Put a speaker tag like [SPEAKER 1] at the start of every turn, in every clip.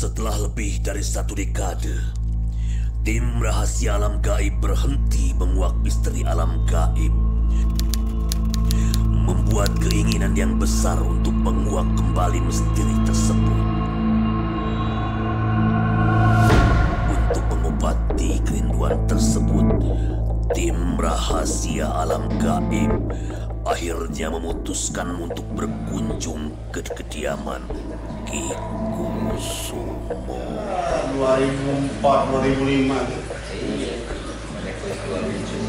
[SPEAKER 1] Setelah lebih dari 1 dekade, tim rahasia alam gaib berhenti menguak misteri alam gaib. Membuat keinginan yang besar untuk menguak kembali misteri tersebut. Untuk mengobati kerinduan tersebut, tim rahasia alam gaib akhirnya memutuskan untuk berkunjung ke kediaman Ki Kusumo.
[SPEAKER 2] 2004-2005.
[SPEAKER 3] Iya, banyak peristiwa lucu,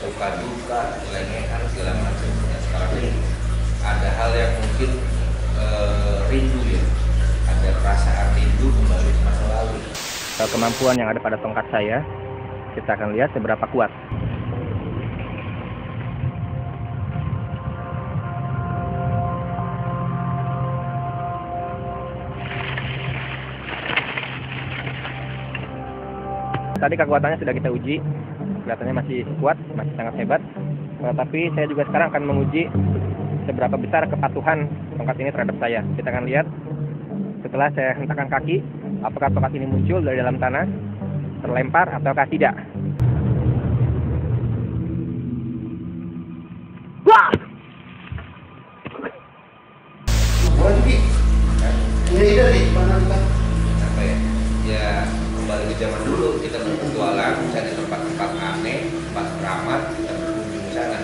[SPEAKER 3] suka duka, lengehan segala macam. Nah, sekarang ini ada hal yang mungkin rindu ya, ada perasaan rindu kembali ke masa lalu.
[SPEAKER 4] Kemampuan yang ada pada tongkat saya, kita akan lihat seberapa kuat. Tadi kekuatannya sudah kita uji, kelihatannya masih kuat, masih sangat hebat. Tapi saya juga sekarang akan menguji seberapa besar kepatuhan tongkat ini terhadap saya. Kita akan lihat setelah saya hentakkan kaki, apakah tongkat ini muncul dari dalam tanah, terlempar ataukah tidak. Wah!
[SPEAKER 2] Ini ide nih, mana kita?
[SPEAKER 3] Apa ya? Ya kembali ke zaman dulu, kita berpetualang, cari tempat-tempat aneh, tempat keramat, kita berkunjung ke sana.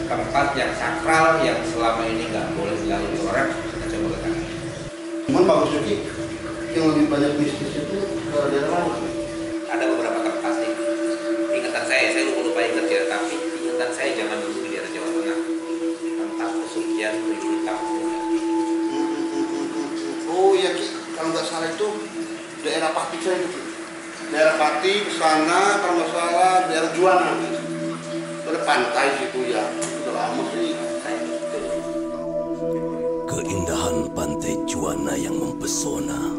[SPEAKER 3] Tempat yang sakral, yang selama ini nggak boleh dilalui orang, kita coba ke sana.
[SPEAKER 2] Cuman bagus juga, yang lebih banyak bisnis itu ke daerah lain.
[SPEAKER 3] Ada beberapa tempat sih. Ingatan saya lupa ingat ya, tapi ingatan saya jangan dulu di daerah Jawa Tengah. Tempat pesugihan Ribu Hitam.
[SPEAKER 2] Oh iya Ki, kalau nggak salah itu daerah Pati saya itu. Daerah Pati ke sana, kalau nggak salah daerah Juwana. Ada pantai situ ya, udah lama sih.
[SPEAKER 1] Keindahan pantai Juwana yang mempesona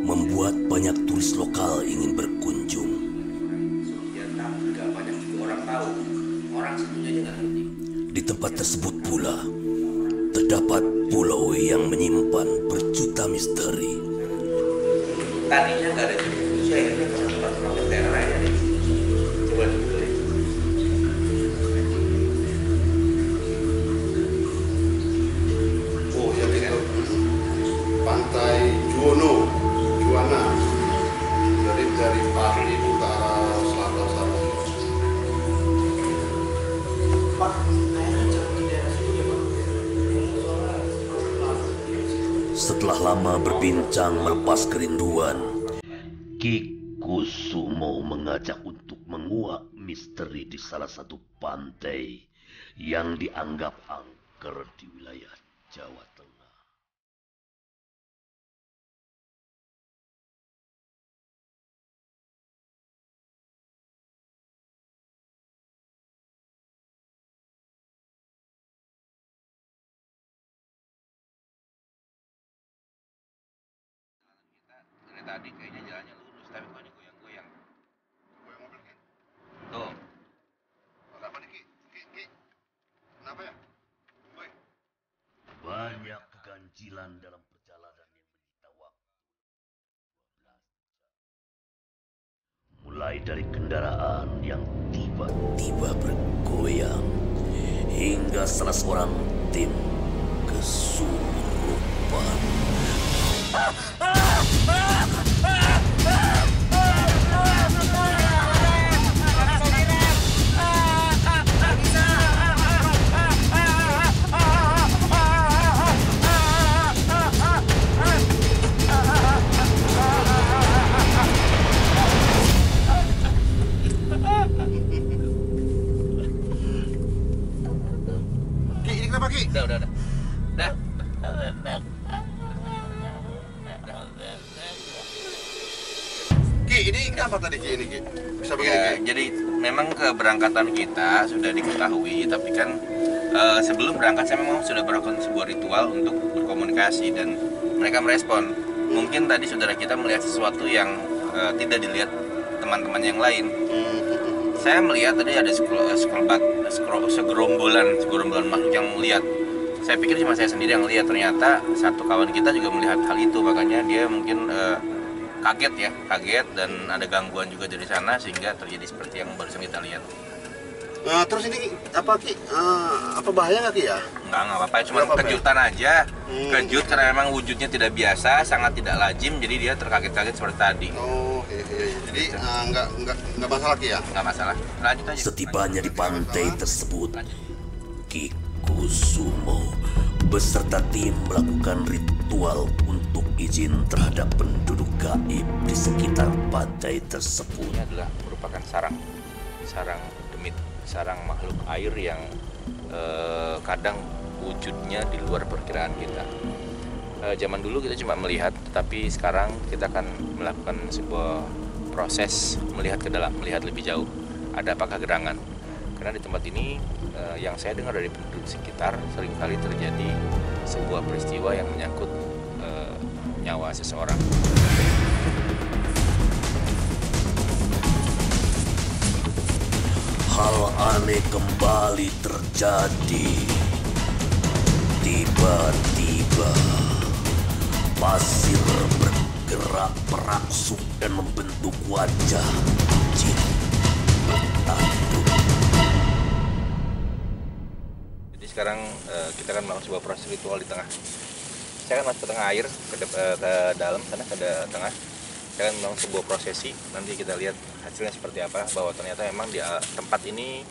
[SPEAKER 1] membuat banyak turis lokal ingin berkunjung.
[SPEAKER 3] Sugihan nggak banyak juga orang tahu. Orang situnya aja nggak ngerti.
[SPEAKER 1] Di tempat tersebut pula terdapat pulau yang menyimpan berjuta misteri.
[SPEAKER 3] Tadinya nggak ada jenis manusia, akhirnya ke tempat daerah lain ada. Coba dulu deh.
[SPEAKER 2] Oh iya gitu. Pantai Juwana. Dari Pati utara selatan sana. Pak,
[SPEAKER 1] Setelah lama berbincang melepas kerinduan, Ki Kusumo mengajak untuk menguak misteri di salah satu pantai yang dianggap angker di wilayah Jawa Tengah.
[SPEAKER 3] Dari tadi kayaknya jalannya lurus, tapi kok ini goyang-goyang.
[SPEAKER 2] Goyang mobil kan?
[SPEAKER 3] Tuh,
[SPEAKER 2] Kenapa nih Ki? Kenapa ya? Woi.
[SPEAKER 1] Banyak keganjilan dalam perjalanan yang menyita waktu 12 jam. Mulai dari kendaraan yang tiba-tiba bergoyang hingga salah seorang tim kesurupan.
[SPEAKER 2] Ki, ini kenapa Ki?
[SPEAKER 3] udah. Dah.
[SPEAKER 2] Ki, ini kenapa tadi Ki ini Ki? Bisa begini
[SPEAKER 3] Ya,
[SPEAKER 2] Ki?
[SPEAKER 3] jadi memang keberangkatan kita sudah diketahui, tapi kan sebelum berangkat saya memang sudah melakukan sebuah ritual untuk berkomunikasi dan mereka merespon. Mungkin tadi saudara kita melihat sesuatu yang tidak dilihat teman-teman yang lain. Saya melihat tadi ada segerombolan makhluk yang melihat Saya pikir cuma saya sendiri yang lihat, ternyata satu kawan kita juga melihat hal itu, makanya dia mungkin kaget dan ada gangguan juga dari sana sehingga terjadi seperti yang barusan kita lihat.
[SPEAKER 2] Nah, terus ini apa Ki? Apa bahaya nggak Ki ya?
[SPEAKER 3] Nggak apa-apa, cuma kejutan aja. Kejut karena memang wujudnya tidak biasa, sangat tidak lazim, jadi dia terkaget-kaget seperti tadi.
[SPEAKER 2] Oh, iya. Jadi nggak masalah Ki ya?
[SPEAKER 3] Nggak masalah. Lanjut aja.
[SPEAKER 1] Setibanya di pantai tersebut, Ki Kusumo beserta tim melakukan ritual untuk izin terhadap penduduk gaib di sekitar pantai tersebut.
[SPEAKER 3] Ini adalah merupakan sarang demit, sarang makhluk air yang kadang wujudnya di luar perkiraan kita. Zaman dulu kita cuma melihat, tetapi sekarang kita akan melakukan sebuah proses melihat ke dalam, melihat lebih jauh. Ada apakah gerangan? Karena di tempat ini yang saya dengar dari penduduk sekitar seringkali terjadi sebuah peristiwa yang menyangkut nyawa seseorang.
[SPEAKER 1] Hal aneh kembali terjadi. Tiba-tiba pasir bergerak merangsuk dan membentuk wajah jin bertanduk.
[SPEAKER 3] Jadi sekarang kita akan melakukan sebuah proses ritual di tengah. Saya akan masuk ke tengah air, ke dalam sana, ke tengah. Saya akan melakukan sebuah prosesi. Nanti kita lihat hasilnya seperti apa. Bahwa ternyata memang di tempat ini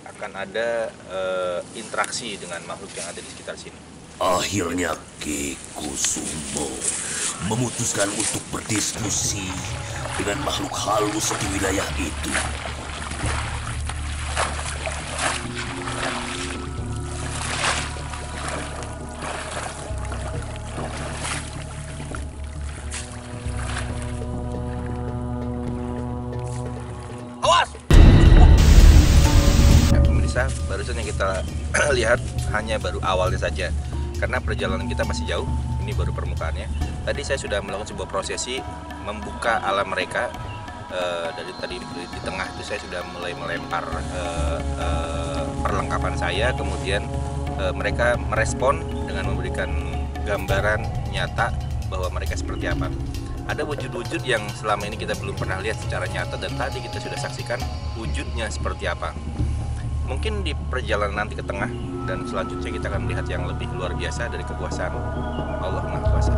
[SPEAKER 3] akan ada interaksi dengan makhluk yang ada di sekitar sini.
[SPEAKER 1] Akhirnya Ki Kusumo memutuskan untuk berdiskusi dengan makhluk halus di wilayah itu.
[SPEAKER 3] Pemirsa, barusan yang kita lihat hanya baru awalnya saja, karena perjalanan kita masih jauh. Ini baru permukaannya. Tadi saya sudah melakukan sebuah prosesi membuka alam mereka. Dari tadi di tengah itu saya sudah mulai melempar perlengkapan saya, kemudian mereka merespon dengan memberikan gambaran nyata bahwa mereka seperti apa. Ada wujud-wujud yang selama ini kita belum pernah lihat secara nyata, dan tadi kita sudah saksikan wujudnya seperti apa. Mungkin di perjalanan nanti ke tengah dan selanjutnya kita akan melihat yang lebih luar biasa dari kekuasaan Allah Maha Kuasa.